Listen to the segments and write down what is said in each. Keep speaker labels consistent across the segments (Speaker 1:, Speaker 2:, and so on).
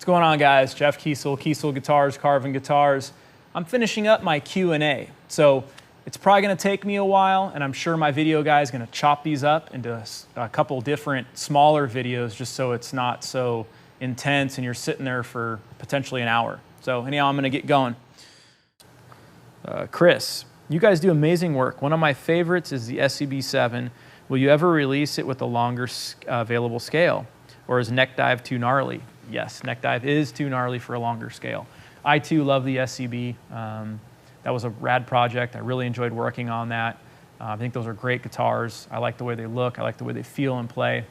Speaker 1: going on, guys? Jeff Kiesel, Kiesel Guitars, Carving Guitars. I'm finishing up my Q&A. So it's probably gonna take me a while, and I'm sure my video guy is gonna chop these up into a couple different smaller videos just so it's not so intense and you're sitting there for potentially an hour. So anyhow, I'm gonna get going. Chris, you guys do amazing work. One of my favorites is the SCB7. Will you ever release it with a longer available scale? Or is neck dive too gnarly? Yes, neck dive is too gnarly for a longer scale. I too love the SCB. That was a rad project. I really enjoyed working on that. I think those are great guitars. I like the way they look. I like the way they feel and play.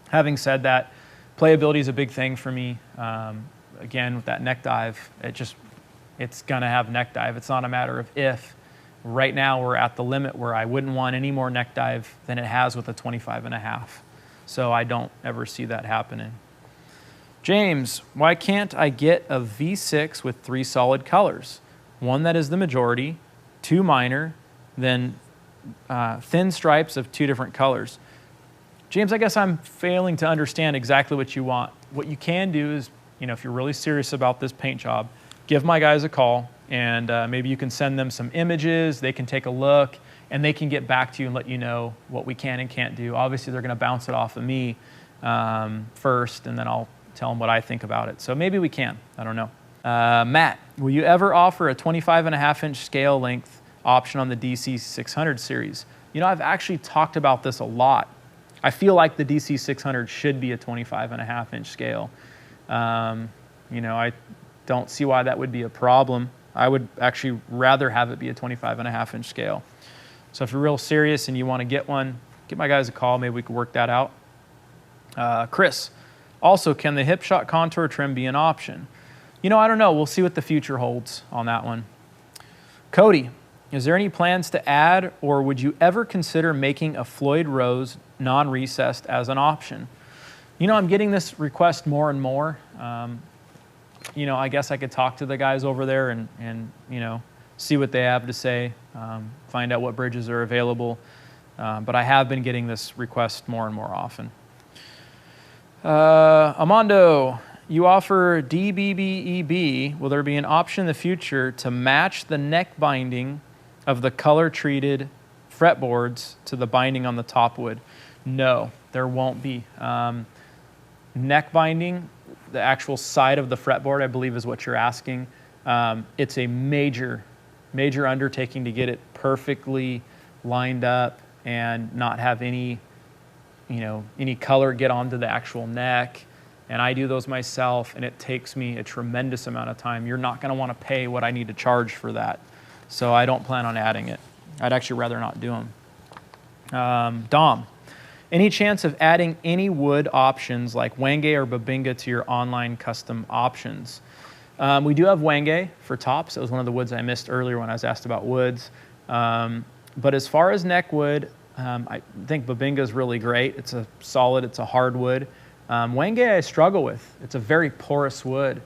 Speaker 1: Having said that, playability is a big thing for me. Again, with that neck dive, it's gonna have neck dive. It's not a matter of if. Right now, we're at the limit where I wouldn't want any more neck dive than it has with a 25.5. So I don't ever see that happening. James, why can't I get a V6 with 3 solid colors? One that is the majority, 2 minor, then thin stripes of 2 different colors. James, I guess I'm failing to understand exactly what you want. What you can do is, if you're really serious about this paint job, give my guys a call, and maybe you can send them some images, they can take a look, and they can get back to you and let you know what we can and can't do. Obviously, they're gonna bounce it off of me first, and then I'll tell them what I think about it. So maybe we can, I don't know. Matt, will you ever offer a 25.5-inch scale length option on the DC600 series? I've actually talked about this a lot. I feel like the DC600 should be a 25.5-inch scale. I don't see why that would be a problem. I would actually rather have it be a 25.5-inch scale. So if you're real serious and you want to get one, give my guys a call. Maybe we could work that out. Chris, also, can the hip shot contour trim be an option? I don't know. We'll see what the future holds on that one. Cody, is there any plans to add, or would you ever consider making a Floyd Rose non-recessed as an option? I'm getting this request more and more. I guess I could talk to the guys over there and see what they have to say, find out what bridges are available. But I have been getting this request more and more often. Amando, you offer DBBEB. Will there be an option in the future to match the neck binding of the color-treated fretboards to the binding on the top wood? No, there won't be. Neck binding, the actual side of the fretboard, I believe is what you're asking. It's a major undertaking to get it perfectly lined up and not have any color get onto the actual neck. And I do those myself, and it takes me a tremendous amount of time. You're not gonna wanna pay what I need to charge for that. So I don't plan on adding it. I'd actually rather not do them. Dom, any chance of adding any wood options like Wenge or Babinga to your online custom options? We do have Wenge for tops. It was one of the woods I missed earlier when I was asked about woods. But as far as neck wood, I think Babinga is really great. It's a solid, it's a hard wood. Wenge I struggle with. It's a very porous wood.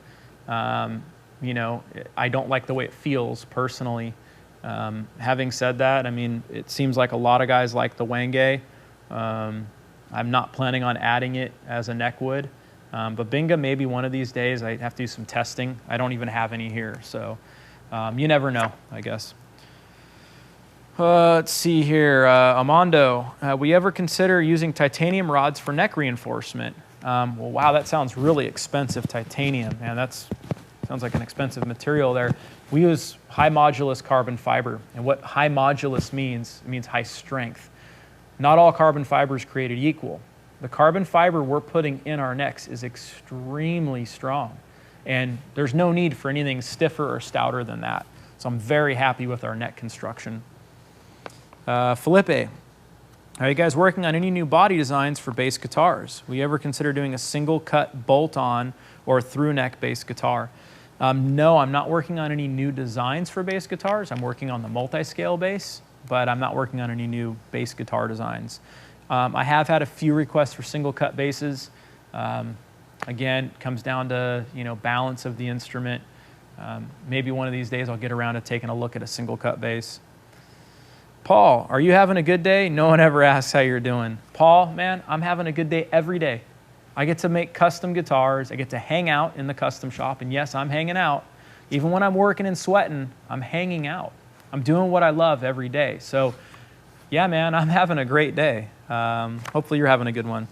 Speaker 1: I don't like the way it feels personally. Having said that, it seems like a lot of guys like the Wenge. I'm not planning on adding it as a neck wood. Babinga, maybe one of these days. I have to do some testing. I don't even have any here, so you never know, I guess. Let's see here, Amando, will you ever consider using titanium rods for neck reinforcement? Well, wow, that sounds really expensive, titanium. Man, sounds like an expensive material there. We use high modulus carbon fiber, and what high modulus means, it means high strength. Not all carbon fiber is created equal. The carbon fiber we're putting in our necks is extremely strong, and there's no need for anything stiffer or stouter than that. So I'm very happy with our neck construction. Felipe, are you guys working on any new body designs for bass guitars? Will you ever consider doing a single cut bolt-on or through neck bass guitar? No, I'm not working on any new designs for bass guitars. I'm working on the multiscale bass, but I'm not working on any new bass guitar designs. I have had a few requests for single cut basses. Again, it comes down to balance of the instrument. Maybe one of these days I'll get around to taking a look at a single cut bass. Paul, are you having a good day? No one ever asks how you're doing. Paul, man, I'm having a good day every day. I get to make custom guitars. I get to hang out in the custom shop. And yes, I'm hanging out. Even when I'm working and sweating, I'm hanging out. I'm doing what I love every day. So yeah, man, I'm having a great day. Hopefully you're having a good one.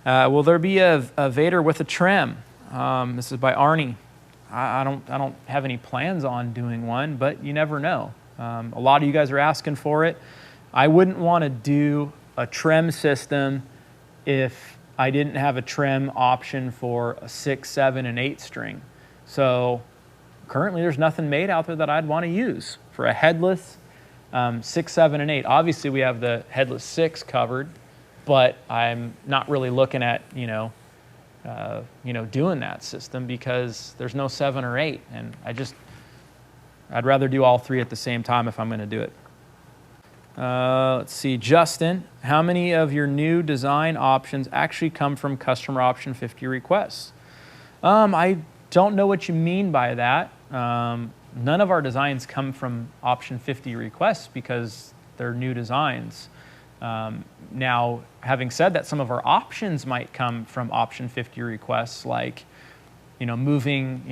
Speaker 1: Will there be a Vader with a trim? This is by Arnie. I don't have any plans on doing one, but you never know. A lot of you guys are asking for it. I wouldn't want to do a trim system if I didn't have a trim option for a 6, 7, and 8 string. So currently there's nothing made out there that I'd want to use for a headless 6, 7, and 8. Obviously we have the headless 6 covered, but I'm not really looking at, doing that system because there's no 7 or 8, and I'd rather do all 3 at the same time if I'm going to do it. Let's see, Justin, how many of your new design options actually come from customer option 50 requests? I don't know what you mean by that. None of our designs come from option 50 requests because they're new designs. Now, having said that, some of our options might come from option 50 requests, like, moving,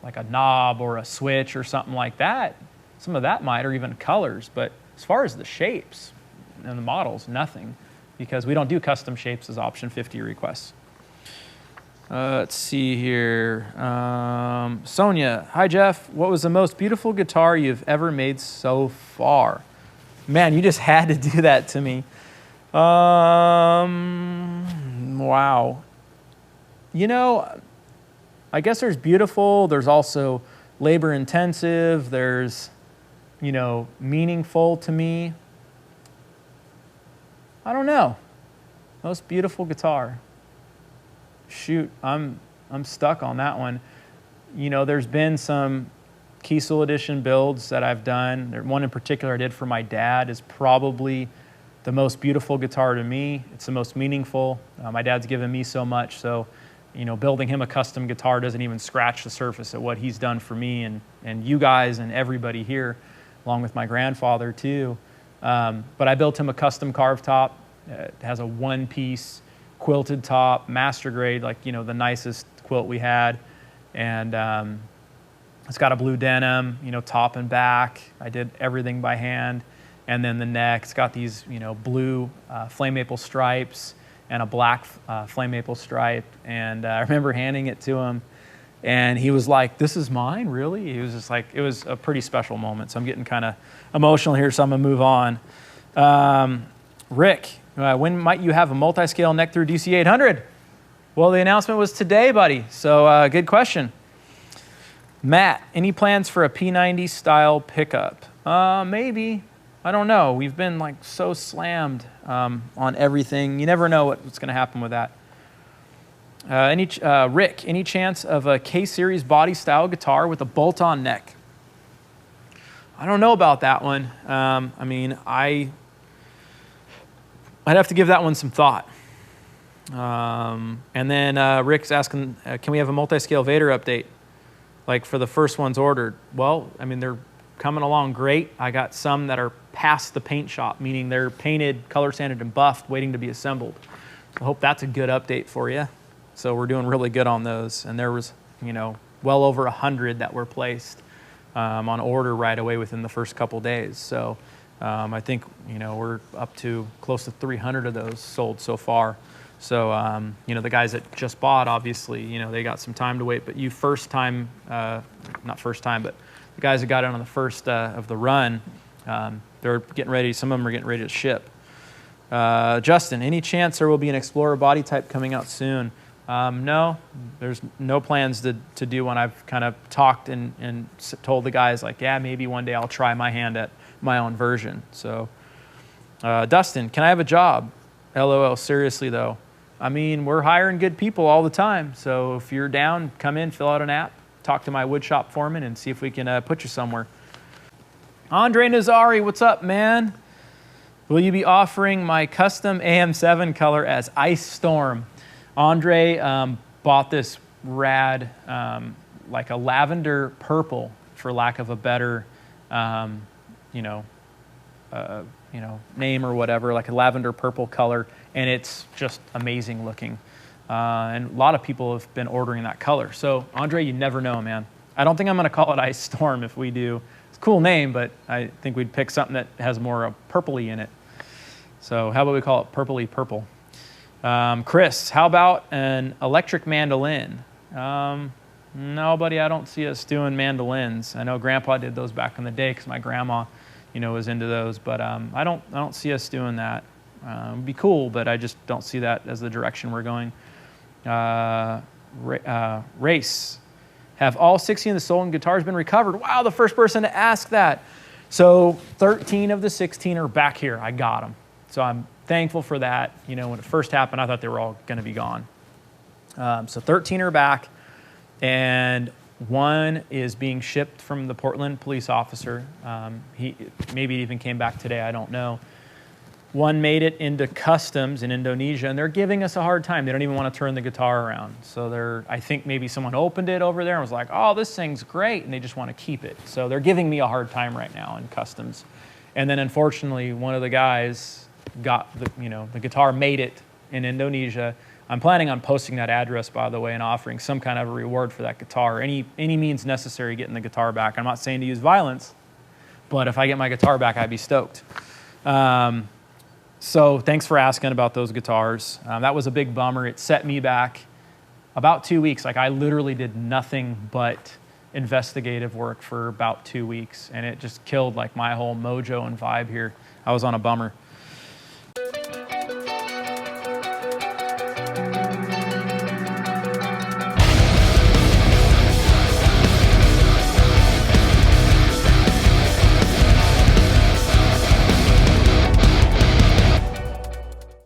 Speaker 1: like a knob or a switch or something like that. Some of that might, or even colors. But as far as the shapes and the models, nothing, because we don't do custom shapes as option 50 requests. Let's see here. Sonia, hi Jeff. What was the most beautiful guitar you've ever made so far? Man, you just had to do that to me. Wow. I guess there's beautiful. There's also labor intensive. There's, meaningful to me. I don't know. Most beautiful guitar. Shoot, I'm stuck on that one. There's been some Kiesel edition builds that I've done. One in particular I did for my dad is probably the most beautiful guitar to me. It's the most meaningful. My dad's given me so much, so building him a custom guitar doesn't even scratch the surface of what he's done for me and you guys and everybody here, along with my grandfather too. But I built him a custom carved top. It has a one-piece quilted top, master grade, like the nicest quilt we had, and it's got a blue denim, top and back. I did everything by hand, and then the neck. It's got these blue flame maple stripes and a black flame maple stripe. And I remember handing it to him, and he was like, "This is mine, really?" He was just like, it was a pretty special moment. So I'm getting kind of emotional here, so I'm gonna move on. Rick, when might you have a multi-scale neck through DC 800? Well, the announcement was today, buddy. So good question. Matt, any plans for a P90 style pickup? Maybe. I don't know. We've been like so slammed on everything. You never know what's going to happen with that. Rick, any chance of a K-Series body style guitar with a bolt-on neck? I don't know about that one. I'd have to give that one some thought. And then Rick's asking, can we have a multi-scale Vader update? Like for the first ones ordered. Well, they're coming along great. I got some that are past the paint shop, meaning they're painted, color sanded, and buffed, waiting to be assembled. I hope that's a good update for you. So we're doing really good on those. And there was, well over 100 that were placed on order right away within the first couple days. So I think, we're up to close to 300 of those sold so far. So, the guys that just bought, obviously, they got some time to wait. But you not first time, but the guys that got it on the first of the run, they're getting ready. Some of them are getting ready to ship. Justin, any chance there will be an Explorer body type coming out soon? No, there's no plans to do one. I've kind of talked and told the guys, like, yeah, maybe one day I'll try my hand at my own version. So, Dustin, can I have a job? LOL, seriously though. We're hiring good people all the time. So if you're down, come in, fill out an app, talk to my woodshop foreman, and see if we can put you somewhere. Andre Nazari, what's up, man? Will you be offering my custom AM7 color as Ice Storm? Andre bought this rad, like a lavender purple, for lack of a better, name or whatever, like a lavender purple color, and it's just amazing looking. And a lot of people have been ordering that color. So Andre, you never know, man. I don't think I'm gonna call it Ice Storm if we do. It's a cool name, but I think we'd pick something that has more purpley in it. So how about we call it Purpley Purple? Chris, how about an electric mandolin? No, buddy, I don't see us doing mandolins. I know Grandpa did those back in the day because my grandma, was into those. But I don't see us doing that. It'd be cool, but I just don't see that as the direction we're going. Race. Have all 16 of the stolen guitars been recovered? Wow, the first person to ask that. So 13 of the 16 are back here. I got them. So I'm thankful for that. When it first happened, I thought they were all going to be gone. So 13 are back, and one is being shipped from the Portland police officer. He maybe even came back today. I don't know. One made it into customs in Indonesia, and they're giving us a hard time. They don't even want to turn the guitar around. So I think maybe someone opened it over there and was like, oh, this thing's great, and they just want to keep it. So they're giving me a hard time right now in customs. And then unfortunately, one of the guys got the guitar made it in Indonesia. I'm planning on posting that address, by the way, and offering some kind of a reward for that guitar. Any means necessary getting the guitar back. I'm not saying to use violence, but if I get my guitar back, I'd be stoked. So thanks for asking about those guitars. That was a big bummer. It set me back about 2 weeks. Like, I literally did nothing but investigative work for about 2 weeks, and it just killed like my whole mojo and vibe here. I was on a bummer.